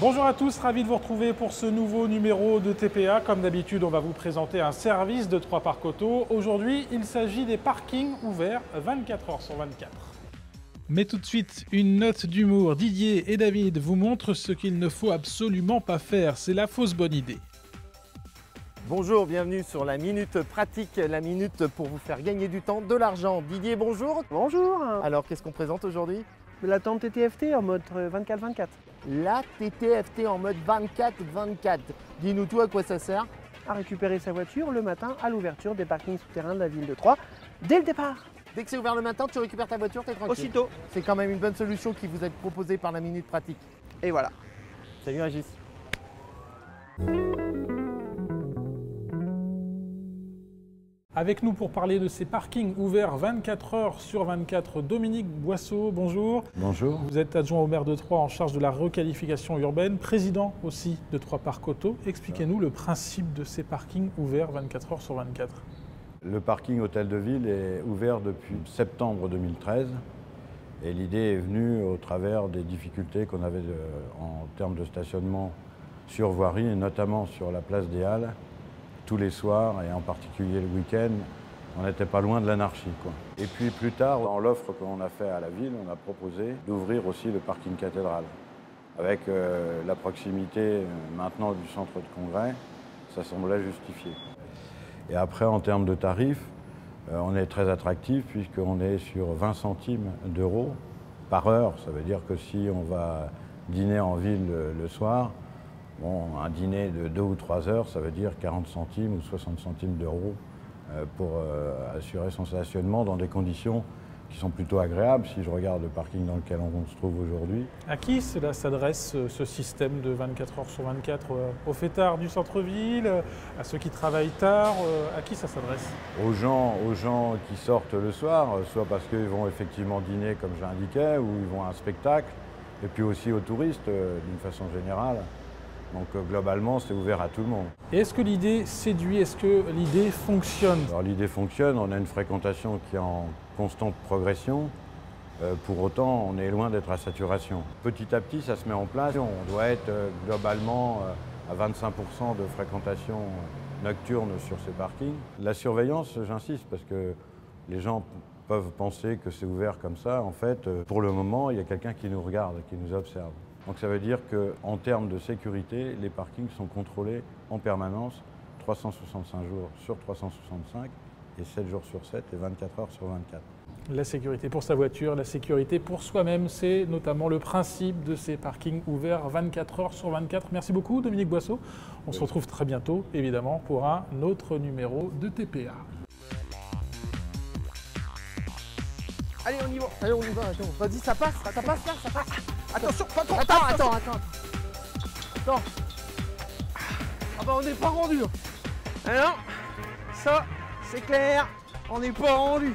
Bonjour à tous, ravi de vous retrouver pour ce nouveau numéro de TPA. Comme d'habitude, on va vous présenter un service de Trois Parcs Auto. Aujourd'hui, il s'agit des parkings ouverts 24 heures sur 24. Mais tout de suite, une note d'humour. Didier et David vous montrent ce qu'il ne faut absolument pas faire. C'est la fausse bonne idée. Bonjour, bienvenue sur la Minute Pratique, la minute pour vous faire gagner du temps, de l'argent. Didier, bonjour. Bonjour. Alors, qu'est-ce qu'on présente aujourd'hui? La tente TTFT en mode 24-24. La TTFT en mode 24-24. Dis-nous tout à quoi ça sert. À récupérer sa voiture le matin à l'ouverture des parkings souterrains de la ville de Troyes, dès le départ. Dès que c'est ouvert le matin, tu récupères ta voiture, t'es tranquille. Aussitôt. C'est quand même une bonne solution qui vous est proposée par la Minute Pratique. Et voilà. Salut Régis. Avec nous pour parler de ces parkings ouverts 24 heures sur 24, Dominique Boisseau, bonjour. Bonjour. Vous êtes adjoint au maire de Troyes en charge de la requalification urbaine, président aussi de Trois Parcs Auto. Expliquez-nous le principe de ces parkings ouverts 24 heures sur 24. Le parking Hôtel de Ville est ouvert depuis septembre 2013 et l'idée est venue au travers des difficultés qu'on avait en termes de stationnement sur voirie et notamment sur la place des Halles. Tous les soirs et en particulier le week-end, on n'était pas loin de l'anarchie, quoi. Et puis plus tard, dans l'offre qu'on a fait à la ville, on a proposé d'ouvrir aussi le parking cathédrale. Avec la proximité maintenant du centre de congrès, ça semblait justifié. Et après, en termes de tarifs, on est très attractif puisqu'on est sur 20 centimes d'euros par heure. Ça veut dire que si on va dîner en ville le soir, bon, un dîner de 2 ou 3 heures, ça veut dire 40 centimes ou 60 centimes d'euros pour assurer son stationnement dans des conditions qui sont plutôt agréables si je regarde le parking dans lequel on se trouve aujourd'hui. À qui cela s'adresse, ce système de 24 heures sur 24? Aux fêtards du centre-ville, à ceux qui travaillent tard? À qui ça s'adresse? Aux gens qui sortent le soir, soit parce qu'ils vont effectivement dîner comme je l'indiquais, ou ils vont à un spectacle, et puis aussi aux touristes d'une façon générale. Donc globalement, c'est ouvert à tout le monde. Et est-ce que l'idée séduit? Est-ce que l'idée fonctionne? Alors l'idée fonctionne, on a une fréquentation qui est en constante progression. Pour autant, on est loin d'être à saturation. Petit à petit, ça se met en place. On doit être globalement à 25% de fréquentation nocturne sur ces parkings. La surveillance, j'insiste, parce que les gens peuvent penser que c'est ouvert comme ça. En fait, pour le moment, il y a quelqu'un qui nous regarde, qui nous observe. Donc ça veut dire qu'en termes de sécurité, les parkings sont contrôlés en permanence, 365 jours sur 365, et 7 jours sur 7 et 24 heures sur 24. La sécurité pour sa voiture, la sécurité pour soi-même, c'est notamment le principe de ces parkings ouverts 24 heures sur 24. Merci beaucoup Dominique Boisseau. On se retrouve très bientôt, évidemment, pour un autre numéro de TPA. Allez, on y va. Allez, on y va. Vas-y, ça passe là, ça passe. Attention, pas trop. Attends. Ah bah on n'est pas rendu. Alors, ça, c'est clair, on n'est pas rendu.